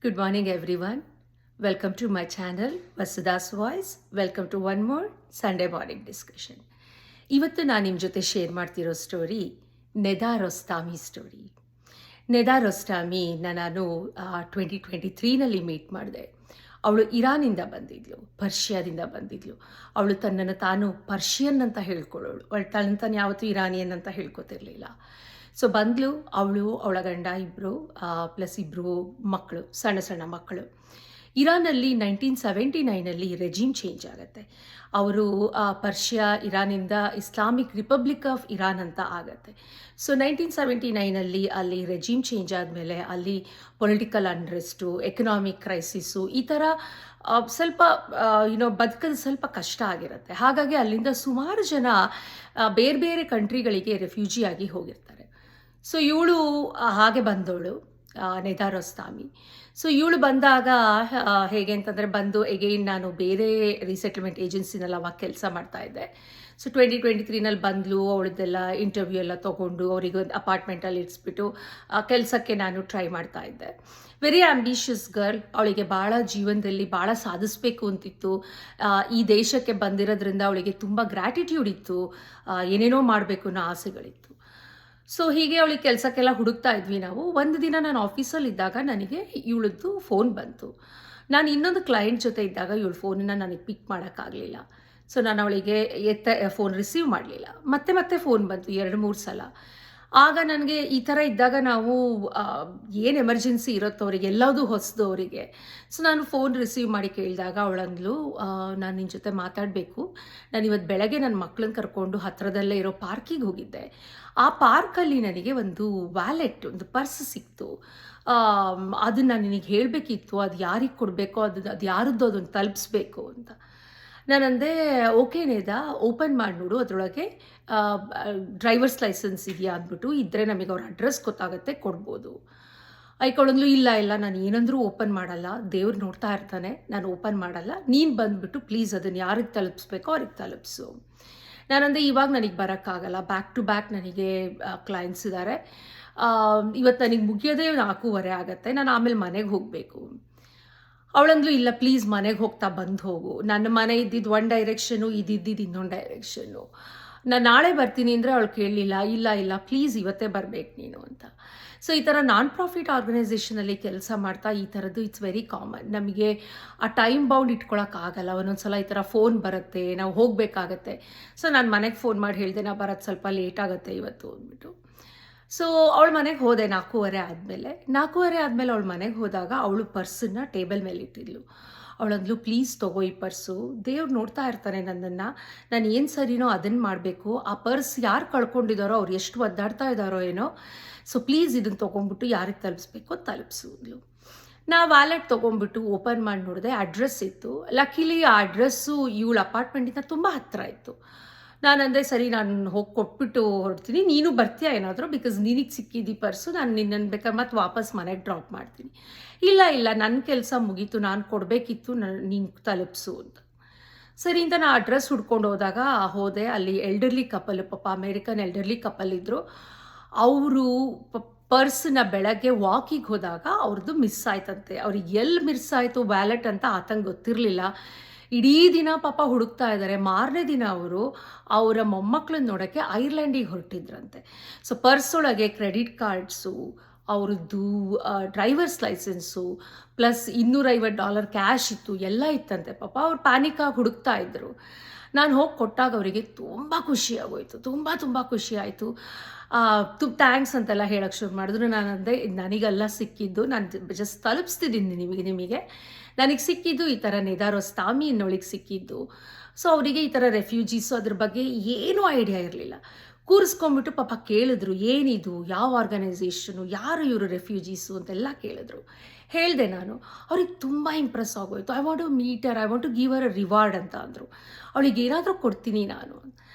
Good morning, everyone. Welcome to my channel, Vasudha's Voice. Welcome to one more Sunday morning discussion. ಇವತ್ತು ನಾನು ನಿಮ್ಮ ಜೊತೆ share ಮಾಡ್ತಿರೋ story ನೆದಾ ರೊಸ್ತಾಮಿ story. ನೆದಾ ರೊಸ್ತಾಮಿನ ನಾನು 2023ನಲ್ಲಿ meet ಮಾಡಿದೆ. ಅವಳು ಇರಾನಿಂದ ಬಂದಿದ್ಲು, ಪರ್ಷಿಯಾದಿಂದ ಬಂದಿದ್ಲು. ಅವಳು ತನ್ನನ್ನು ತಾನು ಪರ್ಷಿಯನ್ ಅಂತ ಹೇಳ್ಕೊಳ್ಳೋಳು. ಅವಳು ತನ್ನ ಯಾವತ್ತೂ ಇರಾನಿಯನ್ ಅಂತ ಹೇಳ್ಕೊತಿರ್ಲಿಲ್ಲ. ಸೊ ಬಂದ್ಲು. ಅವಳ ಗಂಡ ಇಬ್ಬರು ಪ್ಲಸ್ ಇಬ್ಬರು ಮಕ್ಕಳು, ಸಣ್ಣ ಸಣ್ಣ ಮಕ್ಕಳು. ಇರಾನಲ್ಲಿ 1979ನಲ್ಲಿ ರೆಜಿಮ್ ಚೇಂಜ್ ಆಗುತ್ತೆ. ಅವರು ಪರ್ಷಿಯಾ ಇರಾನಿಂದ ಇಸ್ಲಾಮಿಕ್ ರಿಪಬ್ಲಿಕ್ ಆಫ್ ಇರಾನ್ ಅಂತ ಆಗುತ್ತೆ. ಸೊ 1979ನಲ್ಲಿ ಅಲ್ಲಿ ರೆಜಿಮ್ ಚೇಂಜ್ ಆದಮೇಲೆ ಅಲ್ಲಿ ಪೊಲಿಟಿಕಲ್ ಅನ್ರೆಸ್ಟು, ಎಕನಾಮಿಕ್ ಕ್ರೈಸಿಸ್ಸು, ಈ ಥರ ಸ್ವಲ್ಪ ಬದುಕೋದು ಸ್ವಲ್ಪ ಕಷ್ಟ ಆಗಿರುತ್ತೆ. ಹಾಗಾಗಿ ಅಲ್ಲಿಂದ ಸುಮಾರು ಜನ ಬೇರೆ ಬೇರೆ ಕಂಟ್ರಿಗಳಿಗೆ ರೆಫ್ಯೂಜಿ ಆಗಿ ಹೋಗಿರ್ತಾರೆ. ಸೊ ಇವಳು ಹಾಗೆ ಬಂದವಳು, ನೆದಾ ರೊಸ್ತಾಮಿ. ಸೊ ಇವಳು ಬಂದಾಗ ಹೇಗೆ ಅಂತಂದರೆ, ಬಂದು ಎಗೈನ್ ನಾನು ಬೇರೆ ರೀಸೆಟಲ್ಮೆಂಟ್ ಏಜೆನ್ಸಿನಲ್ಲಿ ಅವಾಗ ಕೆಲಸ ಮಾಡ್ತಾಯಿದ್ದೆ. ಸೊ 2023ನಲ್ಲಿ ಬಂದಳು. ಅವಳದ್ದೆಲ್ಲ ಇಂಟರ್ವ್ಯೂ ಎಲ್ಲ ತೊಗೊಂಡು ಅವರಿಗೊಂದು ಅಪಾರ್ಟ್ಮೆಂಟಲ್ಲಿ ಇರಿಸ್ಬಿಟ್ಟು ಕೆಲಸಕ್ಕೆ ನಾನು ಟ್ರೈ ಮಾಡ್ತಾಯಿದ್ದೆ. Very ambitious girl. ಅವಳಿಗೆ ಭಾಳ ಜೀವನದಲ್ಲಿ ಭಾಳ ಸಾಧಿಸಬೇಕು ಅಂತಿತ್ತು. ಈ ದೇಶಕ್ಕೆ ಬಂದಿರೋದ್ರಿಂದ ಅವಳಿಗೆ ತುಂಬ ಗ್ರ್ಯಾಟಿಟ್ಯೂಡ್ ಇತ್ತು. ಏನೇನೋ ಮಾಡಬೇಕು ಅನ್ನೋ ಆಸೆಗಳಿತ್ತು. ಸೊ ಹೀಗೆ ಅವಳಿಗೆ ಕೆಲಸಕ್ಕೆಲ್ಲ ಹುಡುಕ್ತಾ ಇದ್ವಿ ನಾವು. ಒಂದು ದಿನ ನಾನು ಆಫೀಸಲ್ಲಿ ಇದ್ದಾಗ ನನಗೆ ಇವಳದ್ದು ಫೋನ್ ಬಂತು. ನಾನು ಇನ್ನೊಂದು ಕ್ಲೈಂಟ್ ಜೊತೆ ಇದ್ದಾಗ ಇವಳು ಫೋನನ್ನು ನನಗೆ ಪಿಕ್ ಮಾಡೋಕ್ಕಾಗಲಿಲ್ಲ. ಸೊ ನಾನು ಅವಳಿಗೆ ಫೋನ್ ರಿಸೀವ್ ಮಾಡಲಿಲ್ಲ. ಮತ್ತೆ ಫೋನ್ ಬಂತು 2-3 ಸಲ. ಆಗ ನನಗೆ ಈ ಥರ ಇದ್ದಾಗ ನಾವು ಏನು ಎಮರ್ಜೆನ್ಸಿ ಇರುತ್ತೋ ಅವರಿಗೆ, ಎಲ್ಲದೂ ಹೊಸದು ಅವರಿಗೆ. ಸೊ ನಾನು ಫೋನ್ ರಿಸೀವ್ ಮಾಡಿ ಕೇಳಿದಾಗ ಅವಳಂದ್ಲು, ನಾನು ನಿನ್ನ ಜೊತೆ ಮಾತಾಡಬೇಕು. ನಾನು ಇವತ್ತು ಬೆಳಗ್ಗೆ ನನ್ನ ಮಕ್ಕಳನ್ನ ಕರ್ಕೊಂಡು ಹತ್ತಿರದಲ್ಲೇ ಇರೋ ಪಾರ್ಕಿಗೆ ಹೋಗಿದ್ದೆ. ಆ ಪಾರ್ಕಲ್ಲಿ ನನಗೆ ಒಂದು ವ್ಯಾಲೆಟ್, ಒಂದು ಪರ್ಸ್ ಸಿಕ್ತು. ಅದನ್ನು ನಾನು ನಿನಗೆ ಹೇಳಬೇಕಿತ್ತು. ಅದು ಯಾರಿಗೆ ಕೊಡಬೇಕೋ, ಅದು ಯಾರದ್ದು ಅದನ್ನು ತಲುಪಿಸ್ಬೇಕು ಅಂತ. ನಾನಂದೆ, ಓಕೆ ನೇದಾ, ಓಪನ್ ಮಾಡಿ ನೋಡು, ಅದರೊಳಗೆ ಡ್ರೈವರ್ಸ್ ಲೈಸೆನ್ಸ್ ಇದೆಯಾ ಅಂದ್ಬಿಟ್ಟು, ಇದ್ದರೆ ನಮಗೆ ಅವ್ರ ಅಡ್ರೆಸ್ ಗೊತ್ತಾಗುತ್ತೆ, ಕೊಡ್ಬೋದು. ಐಕೊಳ್ಳಂದ್ಲು, ಇಲ್ಲ ನಾನು ಏನಂದ್ರೂ ಓಪನ್ ಮಾಡಲ್ಲ, ದೇವ್ರು ನೋಡ್ತಾ ಇರ್ತಾನೆ, ನಾನು ಓಪನ್ ಮಾಡಲ್ಲ. ನೀನು ಬಂದುಬಿಟ್ಟು ಪ್ಲೀಸ್ ಅದನ್ನು ಯಾರಿಗೆ ತಲುಪಿಸ್ಬೇಕೋ ಅವ್ರಿಗೆ ತಲುಪಿಸು. ನಾನಂದರೆ, ಇವಾಗ ನನಗೆ ಬರೋಕ್ಕಾಗಲ್ಲ, ಬ್ಯಾಕ್ ಟು ಬ್ಯಾಕ್ ನನಗೆ ಕ್ಲೈಂಟ್ಸ್ ಇದ್ದಾರೆ. ಇವತ್ತು ನನಗೆ ಮುಗಿಯೋದೇ 4:15 ಆಗುತ್ತೆ, ನಾನು ಆಮೇಲೆ ಮನೆಗೆ ಹೋಗಬೇಕು. ಅವಳಂದ್ಲು, ಇಲ್ಲ ಪ್ಲೀಸ್ ಮನೆಗೆ ಹೋಗ್ತಾ ಬಂದು ಹೋಗು. ನನ್ನ ಮನೆ ಇದ್ದಿದ್ದು ಒಂದು ಡೈರೆಕ್ಷನು, ಇದ್ದಿದ್ದು ಇನ್ನೊಂದು ಡೈರೆಕ್ಷನ್ನು. ನಾನು ನಾಳೆ ಬರ್ತೀನಿ ಅಂದರೆ ಅವಳು ಕೇಳಲಿಲ್ಲ. ಇಲ್ಲ ಪ್ಲೀಸ್ ಇವತ್ತೇ ಬರಬೇಕು ನೀನು ಅಂತ. ಸೊ ಈ ಥರ ನಾನ್ ಪ್ರಾಫಿಟ್ ಆರ್ಗನೈಸೇಷನಲ್ಲಿ ಕೆಲಸ ಮಾಡ್ತಾ ಈ ಥರದ್ದು ಇಟ್ಸ್ ವೆರಿ ಕಾಮನ್. ನಮಗೆ ಆ ಟೈಮ್ ಬೌಂಡ್ ಇಟ್ಕೊಳಕ್ಕಾಗಲ್ಲ. ಒಂದೊಂದು ಸಲ ಈ ಥರ ಫೋನ್ ಬರುತ್ತೆ, ನಾವು ಹೋಗಬೇಕಾಗತ್ತೆ. ಸೊ ನಾನು ಮನೆಗೆ ಫೋನ್ ಮಾಡಿ ಹೇಳಿದೆ, ನಾ ಬರೋದು ಸ್ವಲ್ಪ ಲೇಟ್ ಆಗುತ್ತೆ ಇವತ್ತು ಅಂದ್ಬಿಟ್ಟು. ಸೊ ಅವಳ ಮನೆಗೆ ಹೋದೆ 4:15 ಆದಮೇಲೆ. 4:15 ಆದಮೇಲೆ ಅವಳ ಮನೆಗೆ ಹೋದಾಗ ಅವಳು ಪರ್ಸನ್ನ ಟೇಬಲ್ ಮೇಲೆ ಇಟ್ಟಿದ್ಲು. ಅವಳಂದ್ಲು, ಪ್ಲೀಸ್ ತೊಗೋ ಈ ಪರ್ಸು, ದೇವ್ರು ನೋಡ್ತಾ ಇರ್ತಾನೆ ನನ್ನನ್ನು, ನಾನು ಏನು ಸರಿನೋ ಅದನ್ನು ಮಾಡಬೇಕು. ಆ ಪರ್ಸ್ ಯಾರು ಕಳ್ಕೊಂಡಿದ್ದಾರೋ, ಅವ್ರು ಎಷ್ಟು ಒದ್ದಾಡ್ತಾ ಇದ್ದಾರೋ ಏನೋ. ಸೊ ಪ್ಲೀಸ್ ಇದನ್ನು ತೊಗೊಂಡ್ಬಿಟ್ಟು ಯಾರಿಗೆ ತಲುಪಿಸ್ಬೇಕೋ ತಲುಪಿಸಿದ್ಲು. ನಾ ವ್ಯಾಲೆಟ್ ತೊಗೊಂಡ್ಬಿಟ್ಟು ಓಪನ್ ಮಾಡಿ ನೋಡಿದೆ, ಅಡ್ರೆಸ್ ಇತ್ತು. ಲಕ್ಕಿಲಿ ಆ ಅಡ್ರೆಸ್ಸು ಇವಳ ಅಪಾರ್ಟ್ಮೆಂಟಿಂದ ತುಂಬ ಹತ್ತಿರ ಇತ್ತು. ನಾನಂದರೆ, ಸರಿ ನಾನು ಹೋಗಿ ಕೊಟ್ಬಿಟ್ಟು ಹೊರಡ್ತೀನಿ, ನೀನು ಬರ್ತೀಯಾ ಏನಾದರೂ, ಬಿಕಾಸ್ ನಿನಗೆ ಸಿಕ್ಕಿದ್ದು ಪರ್ಸು, ನಾನು ನಿನ್ನನ್ನು ಬೇಕಾದ್ರೆ ಮತ್ತೆ ವಾಪಸ್ ಮನೆಗೆ ಡ್ರಾಪ್ ಮಾಡ್ತೀನಿ. ಇಲ್ಲ ನನ್ನ ಕೆಲಸ ಮುಗೀತು, ನಾನು ಕೊಡಬೇಕಿತ್ತು, ನೀನು ತಲುಪಿಸು ಅಂತ. ಸರಿ ಅಂತ ನಾನು ಅಡ್ರೆಸ್ ಹುಡ್ಕೊಂಡು ಹೋದೆ. ಅಲ್ಲಿ ಎಲ್ಡರ್ಲಿ ಕಪಲ್, ಪಾಪ ಅಮೇರಿಕನ್ ಎಲ್ಡರ್ಲಿ ಕಪಲ್ ಇದ್ದರು. ಅವರು ಪರ್ಸ್ನ ಬೆಳಗ್ಗೆ ವಾಕಿಗೆ ಹೋದಾಗ ಅವ್ರದ್ದು ಮಿಸ್ ಆಯ್ತಂತೆ. ಅವ್ರಿಗೆ ಎಲ್ಲಿ ಮಿಸ್ ಆಯಿತು ವ್ಯಾಲೆಟ್ ಅಂತ ಆತಂಗೆ ಗೊತ್ತಿರಲಿಲ್ಲ. ಇಡೀ ದಿನ ಪಾಪ ಹುಡುಕ್ತಾ ಇದ್ದಾರೆ. ಮಾರನೇ ದಿನ ಅವರು ಅವರ ಮೊಮ್ಮಕ್ಕಳನ್ನ ನೋಡೋಕ್ಕೆ ಐರ್ಲೆಂಡಿಗೆ ಹೊರಟಿದ್ರಂತೆ. ಸೊ ಪರ್ಸೊಳಗೆ ಕ್ರೆಡಿಟ್ ಕಾರ್ಡ್ಸು, ಅವ್ರದ್ದು ಡ್ರೈವರ್ಸ್ ಲೈಸೆನ್ಸು, ಪ್ಲಸ್ $250 ಕ್ಯಾಶ್ ಇತ್ತು, ಎಲ್ಲ ಇತ್ತಂತೆ. ಪಾಪ ಅವ್ರು ಪ್ಯಾನಿಕಾಗಿ ಹುಡುಕ್ತಾ ಇದ್ದರು. ನಾನು ಹೋಗಿ ಕೊಟ್ಟಾಗ ಅವರಿಗೆ ತುಂಬ ಖುಷಿ ಆಗೋಯಿತು, ತುಂಬ ಖುಷಿ ಆಯಿತು. ಥ್ಯಾಂಕ್ಸ್ ಅಂತೆಲ್ಲ ಹೇಳೋಕ್ಕೆ ಶುರು ಮಾಡಿದ್ರು. ನಾನಂದರೆ, ನನಗೆಲ್ಲ ಸಿಕ್ಕಿದ್ದು, ನಾನು ಜಸ್ಟ್ ತಲುಪಿಸ್ತಿದ್ದೀನಿ ನಿಮಗೆ ನನಗೆ ಸಿಕ್ಕಿದ್ದು ಈ ಥರ ನೆದಾ ರೊಸ್ತಾಮಿ ಅನ್ನೋಳಿಗೆ ಸಿಕ್ಕಿದ್ದು. ಸೊ ಅವರಿಗೆ ಈ ಥರ ರೆಫ್ಯೂಜೀಸು ಅದ್ರ ಬಗ್ಗೆ ಏನೂ ಐಡಿಯಾ ಇರಲಿಲ್ಲ. ಕೂರಿಸ್ಕೊಂಡ್ಬಿಟ್ಟು ಪಾಪ ಕೇಳಿದ್ರು, ಏನಿದು, ಯಾವ ಆರ್ಗನೈಸೇಷನು, ಯಾರು ಇವರು ರೆಫ್ಯೂಜೀಸು ಅಂತೆಲ್ಲ ಕೇಳಿದ್ರು. ಹೇಳಿದೆ ನಾನು. ಅವ್ರಿಗೆ ತುಂಬ ಇಂಪ್ರೆಸ್ ಆಗೋಯ್ತು. I want to meet her, I want to give her a reward ಅಂತ ಅಂದರು. ಅವಳಿಗೆ ಏನಾದರೂ ಕೊಡ್ತೀನಿ ನಾನು.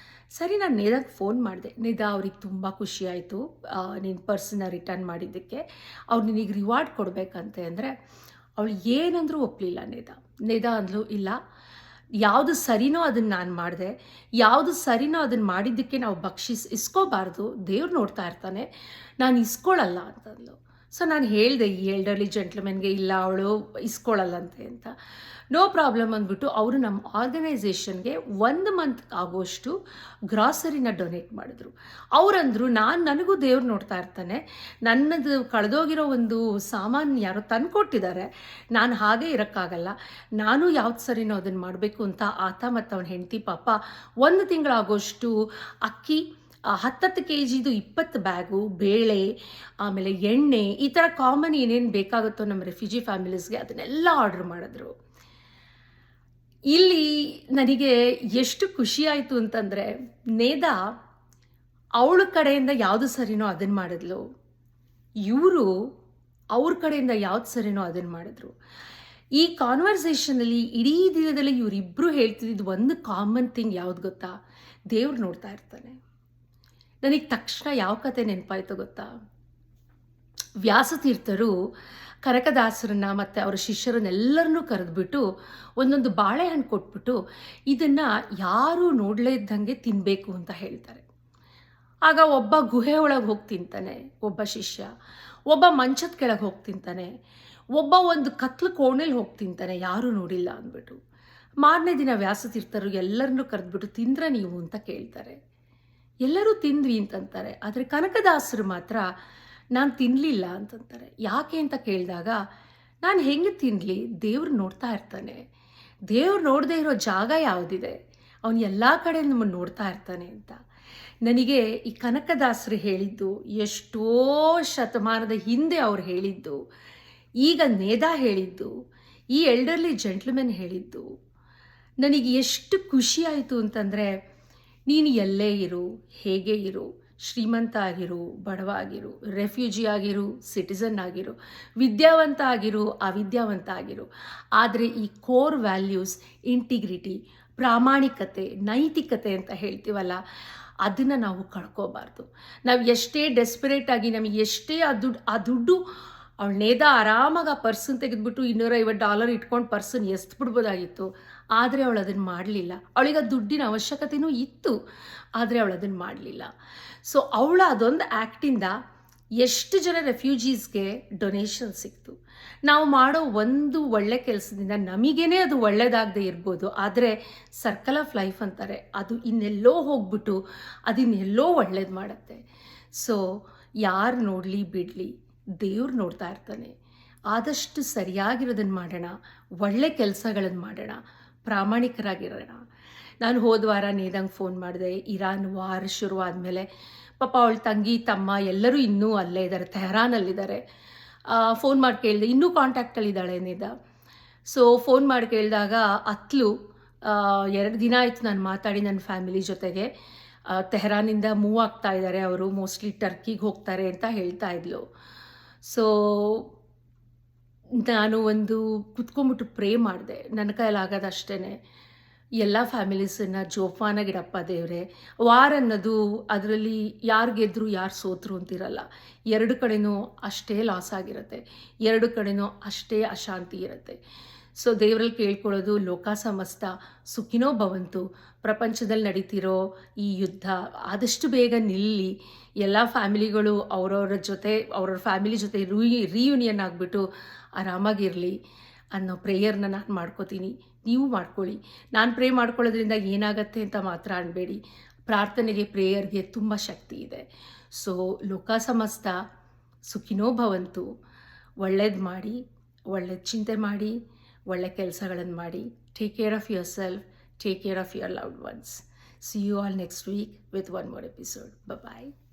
ಸರಿ, ನಾನು ನೆದಾಗೆ ಫೋನ್ ಮಾಡಿದೆ. ನೆದಾ, ಅವ್ರಿಗೆ ತುಂಬ ಖುಷಿ ಆಯಿತು ನಿನ್ನ ಪರ್ಸನ್ನ ರಿಟರ್ನ್ ಮಾಡಿದ್ದಕ್ಕೆ. ಅವ್ರು ನಿನಗೆ ರಿವಾರ್ಡ್ ಕೊಡಬೇಕಂತೆ ಅಂದರೆ, ಅವಳು ಏನಂದರೂ ಒಪ್ಪಲಿಲ್ಲ. ನೆದಾ ಅಂದ್ಲು, ಇಲ್ಲ, ಯಾವುದು ಸರಿನೋ ಅದನ್ನು ನಾನು ಮಾಡಿದೆ, ಯಾವುದು ಸರಿನೋ ಅದನ್ನು ಮಾಡಿದ್ದಕ್ಕೆ ನಾವು ಇಸ್ಕೋಬಾರ್ದು, ದೇವ್ರು ನೋಡ್ತಾ ಇರ್ತಾನೆ, ನಾನು ಇಸ್ಕೊಳ್ಳಲ್ಲ ಅಂತಂದ್ಲು. ಸೊ ನಾನು ಹೇಳಿದೆ ಈ ಎಲ್ಡರ್ಲಿ ಜೆಂಟ್ಲ್ಮೆನ್ಗೆ, ಇಲ್ಲ ಅವಳು ಇಸ್ಕೊಳ್ಳಲ್ಲಂತೆ ಅಂತ. ನೋ ಪ್ರಾಬ್ಲಮ್ ಅಂದ್ಬಿಟ್ಟು ಅವರು ನಮ್ಮ ಆರ್ಗನೈಸೇಷನ್ಗೆ 1 ಮಂತ್ ಆಗೋಷ್ಟು ಗ್ರಾಸರಿನ ಡೊನೇಟ್ ಮಾಡಿದ್ರು. ಅವರಂದರು, ನನಗೂ ದೇವ್ರು ನೋಡ್ತಾ ಇರ್ತಾನೆ, ನನ್ನದು ಕಳೆದೋಗಿರೋ ಒಂದು ಸಾಮಾನು ಯಾರೋ ತಂದುಕೊಟ್ಟಿದ್ದಾರೆ, ನಾನು ಹಾಗೆ ಇರೋಕ್ಕಾಗಲ್ಲ, ನಾನು ಯಾವ್ದು ಸರಿನೋ ಅದನ್ನು ಮಾಡಬೇಕು ಅಂತ ಆತ ಮತ್ತು ಅವನ ಹೆಂಡತಿ ಪಾಪ 1 ತಿಂಗಳಾಗೋಷ್ಟು ಅಕ್ಕಿ, 10 kgದು 20 ಬ್ಯಾಗು, ಬೇಳೆ, ಆಮೇಲೆ ಎಣ್ಣೆ, ಈ ಥರ ಕಾಮನ್ ಏನೇನು ಬೇಕಾಗುತ್ತೋ ನಮ್ಮ ರೆಫ್ಯೂಜಿ ಫ್ಯಾಮಿಲೀಸ್ಗೆ ಅದನ್ನೆಲ್ಲ ಆರ್ಡ್ರ್ ಮಾಡಿದ್ರು. ಇಲ್ಲಿ ನನಗೆ ಎಷ್ಟು ಖುಷಿ ಆಯಿತು ಅಂತಂದರೆ, ನೇದಾ ಅವಳ ಕಡೆಯಿಂದ ಯಾವುದು ಸರಿನೋ ಅದನ್ನು ಮಾಡಿದ್ಲು, ಇವರು ಅವ್ರ ಕಡೆಯಿಂದ ಯಾವ್ದು ಸರಿನೋ ಅದನ್ನು ಮಾಡಿದ್ರು. ಈ ಕಾನ್ವರ್ಸೇಷನಲ್ಲಿ ಇಡೀ ದಿನದಲ್ಲಿ ಇವರಿಬ್ಬರು ಹೇಳ್ತಿದ್ದು ಒಂದು ಕಾಮನ್ ಥಿಂಗ್ ಯಾವ್ದು ಗೊತ್ತಾ? ದೇವ್ರು ನೋಡ್ತಾ ಇರ್ತಾನೆ. ನನಗೆ ತಕ್ಷಣ ಯಾವ ಕತೆ ನೆನಪಾಯ್ತು ಗೊತ್ತಾ? ವ್ಯಾಸತೀರ್ಥರು ಕನಕದಾಸರನ್ನ ಮತ್ತು ಅವರ ಶಿಷ್ಯರನ್ನೆಲ್ಲರನ್ನೂ ಕರೆದ್ಬಿಟ್ಟು ಒಂದೊಂದು ಬಾಳೆಹಣ್ಣು ಕೊಟ್ಬಿಟ್ಟು ಇದನ್ನು ಯಾರೂ ನೋಡಲೇ ಇದ್ದಂಗೆ ತಿನ್ನಬೇಕು ಅಂತ ಹೇಳ್ತಾರೆ. ಆಗ ಒಬ್ಬ ಗುಹೆ ಒಳಗೆ ಹೋಗಿ ತಿಂತಾನೆ, ಒಬ್ಬ ಶಿಷ್ಯ, ಒಬ್ಬ ಮಂಚದ ಕೆಳಗೆ ಹೋಗಿ ತಿಂತಾನೆ, ಒಬ್ಬ ಒಂದು ಕತ್ಲು ಕೋಣೆಲಿ ಹೋಗಿ ತಿಂತಾನೆ, ಯಾರೂ ನೋಡಿಲ್ಲ ಅಂದ್ಬಿಟ್ಟು. ಮಾರನೇ ದಿನ ವ್ಯಾಸತೀರ್ಥರು ಎಲ್ಲರನ್ನೂ ಕರೆದ್ಬಿಟ್ಟು ತಿಂದ್ರೆ ನೀವು ಅಂತ ಕೇಳ್ತಾರೆ. ಎಲ್ಲರೂ ತಿಂದ್ವಿ ಅಂತಂತಾರೆ. ಆದರೆ ಕನಕದಾಸರು ಮಾತ್ರ ನಾನು ತಿನ್ನಲಿಲ್ಲ ಅಂತಂತಾರೆ. ಯಾಕೆ ಅಂತ ಕೇಳಿದಾಗ, ನಾನು ಹೆಂಗೆ ತಿನ್ನಲಿ, ದೇವ್ರು ನೋಡ್ತಾ ಇರ್ತಾನೆ, ದೇವ್ರು ನೋಡದೇ ಇರೋ ಜಾಗ ಯಾವುದಿದೆ, ಅವನು ಎಲ್ಲ ಕಡೆ ನಮ್ಮನ್ನು ನೋಡ್ತಾ ಇರ್ತಾನೆ ಅಂತ. ನನಗೆ ಈ ಕನಕದಾಸರು ಹೇಳಿದ್ದು, ಎಷ್ಟೋ ಶತಮಾನದ ಹಿಂದೆ ಅವ್ರು ಹೇಳಿದ್ದು, ಈಗ ನೇದಾ ಹೇಳಿದ್ದು, ಈ ಎಲ್ಡರ್ಲಿ ಜೆಂಟ್ಲ್ಮೆನ್ ಹೇಳಿದ್ದು ನನಗೆ ಎಷ್ಟು ಖುಷಿ ಆಯಿತು ಅಂತಂದರೆ, ನೀನು ಎಲ್ಲೇ ಇರು, ಹೇಗೆ ಇರು, ಶ್ರೀಮಂತ ಆಗಿರು, ಬಡವ ಆಗಿರು, ರೆಫ್ಯೂಜಿ ಆಗಿರು, ಸಿಟಿಸನ್ ಆಗಿರು, ವಿದ್ಯಾವಂತ ಆಗಿರು, ಅವಿದ್ಯಾವಂತ ಆಗಿರು, ಆದರೆ ಈ ಕೋರ್ ವ್ಯಾಲ್ಯೂಸ್, ಇಂಟಿಗ್ರಿಟಿ, ಪ್ರಾಮಾಣಿಕತೆ, ನೈತಿಕತೆ ಅಂತ ಹೇಳ್ತೀವಲ್ಲ, ಅದನ್ನು ನಾವು ಕಳ್ಕೋಬಾರ್ದು. ನಾವು ಎಷ್ಟೇ ಡೆಸ್ಪರೇಟ್ ಆಗಿ, ನಮಗೆ ಎಷ್ಟೇ ಆ ದುಡ್ಡು ಅವಳು ನೇದಾ ಆರಾಮಾಗಿ ಆ ಪರ್ಸನ್ ತೆಗೆದುಬಿಟ್ಟು $250 ಇಟ್ಕೊಂಡು ಪರ್ಸನ್ ಎಸ್ಬಿಡ್ಬೋದಾಗಿತ್ತು. ಆದರೆ ಅವಳು ಅದನ್ನು ಮಾಡಲಿಲ್ಲ. ಅವಳಿಗೆ ಆ ದುಡ್ಡಿನ ಅವಶ್ಯಕತೆಯೂ ಇತ್ತು, ಆದರೆ ಅವಳು ಅದನ್ನು ಮಾಡಲಿಲ್ಲ. ಸೊ ಅವಳ ಅದೊಂದು ಆ್ಯಕ್ಟಿಂದ ಎಷ್ಟು ಜನ ರೆಫ್ಯೂಜೀಸ್ಗೆ ಡೊನೇಷನ್ ಸಿಕ್ತು. ನಾವು ಮಾಡೋ ಒಂದು ಒಳ್ಳೆ ಕೆಲಸದಿಂದ ನಮಗೇನೆ ಅದು ಒಳ್ಳೆಯದಾಗದೆ ಇರ್ಬೋದು, ಆದರೆ ಸರ್ಕಲ್ ಆಫ್ ಲೈಫ್ ಅಂತಾರೆ, ಅದು ಇನ್ನೆಲ್ಲೋ ಹೋಗ್ಬಿಟ್ಟು ಅದನ್ನೆಲ್ಲೋ ಒಳ್ಳೇದು ಮಾಡುತ್ತೆ. ಸೊ ಯಾರು ನೋಡಲಿ ಬಿಡಲಿ, ದೇವ್ರು ನೋಡ್ತಾ ಇರ್ತಾನೆ. ಆದಷ್ಟು ಸರಿಯಾಗಿರೋದನ್ನು ಮಾಡೋಣ, ಒಳ್ಳೆ ಕೆಲಸಗಳನ್ನು ಮಾಡೋಣ, ಪ್ರಾಮಾಣಿಕರಾಗಿರೋಣ. ನಾನು ಹೋದ ವಾರ ನೇದಂಗೆ ಫೋನ್ ಮಾಡಿದೆ. ಇರಾನ್ ವಾರ್ ಶುರುವಾದಮೇಲೆ ಪಾಪ ಅವಳ ತಂಗಿ ತಮ್ಮ ಎಲ್ಲರೂ ಇನ್ನೂ ಅಲ್ಲೇ ಇದ್ದಾರೆ, ತೆಹರಾನಲ್ಲಿದ್ದಾರೆ. ಫೋನ್ ಮಾಡಿ ಕೇಳಿದೆ, ಇನ್ನೂ ಕಾಂಟ್ಯಾಕ್ಟಲ್ಲಿದ್ದಾಳೆ ನೇದಾ. ಸೊ ಫೋನ್ ಮಾಡಿ ಕೇಳಿದಾಗ ಅತ್ಲು 2 ದಿನ ಆಯಿತು ನಾನು ಮಾತಾಡಿ ನನ್ನ ಫ್ಯಾಮಿಲಿ ಜೊತೆಗೆ, ತೆಹರಾನಿಂದ ಮೂವ್ ಆಗ್ತಾ ಇದ್ದಾರೆ ಅವರು, ಮೋಸ್ಟ್ಲಿ ಟರ್ಕಿಗೆ ಹೋಗ್ತಾರೆ ಅಂತ ಹೇಳ್ತಾ ಇದ್ಲು. ಸೊ ನಾನು ಒಂದು ಕುತ್ಕೊಂಡ್ಬಿಟ್ಟು ಪ್ರೇ ಮಾಡಿದೆ, ನನ್ನ ಕೈಲಾಗೋದು ಅಷ್ಟೇ, ಎಲ್ಲ ಫ್ಯಾಮಿಲೀಸನ್ನು ಜೋಪಾನಾಗಿಡಪ್ಪ ದೇವರೇ. ವಾರ್ ಅನ್ನೋದು ಅದರಲ್ಲಿ ಯಾರು ಗೆದ್ದರು ಯಾರು ಸೋತರು ಅಂತಿರಲ್ಲ, 2 ಕಡೆನೂ ಅಷ್ಟೇ ಲಾಸ್ ಆಗಿರುತ್ತೆ, 2 ಕಡೆನೂ ಅಷ್ಟೇ ಅಶಾಂತಿ ಇರುತ್ತೆ. ಸೊ ದೇವರಲ್ಲಿ ಕೇಳ್ಕೊಳ್ಳೋದು, ಲೋಕ ಸಮಸ್ತ ಸುಖಿನೋ ಭವಂತು. ಪ್ರಪಂಚದಲ್ಲಿ ನಡೀತಿರೋ ಈ ಯುದ್ಧ ಆದಷ್ಟು ಬೇಗ ನಿಲ್ಲಿ, ಎಲ್ಲ ಫ್ಯಾಮಿಲಿಗಳು ಅವ್ರವ್ರ ಫ್ಯಾಮಿಲಿ ಜೊತೆ ರಿಯೂನಿಯನ್ ಆಗಿಬಿಟ್ಟು ಆರಾಮಾಗಿರಲಿ ಅನ್ನೋ ಪ್ರೇಯರ್ನ ನಾನು ಮಾಡ್ಕೋತೀನಿ. ನೀವು ಮಾಡ್ಕೊಳ್ಳಿ. ನಾನು ಪ್ರೇ ಮಾಡ್ಕೊಳ್ಳೋದ್ರಿಂದ ಏನಾಗತ್ತೆ ಅಂತ ಮಾತ್ರ ಅನ್ಬೇಡಿ. ಪ್ರಾರ್ಥನೆಗೆ, ಪ್ರೇಯರ್ಗೆ ತುಂಬ ಶಕ್ತಿ ಇದೆ. ಸೊ ಲೋಕ ಸಮಸ್ತ ಸುಖಿನೋ ಭವಂತು. ಒಳ್ಳೇದು ಮಾಡಿ, ಒಳ್ಳೆಯ ಚಿಂತೆ ಮಾಡಿ, ಒಳ್ಳೆ ಕೆಲಸಗಳನ್ನು ಮಾಡಿ. Take care of your self, take care of your loved once. See you all next week with one more episode. Bye-bye.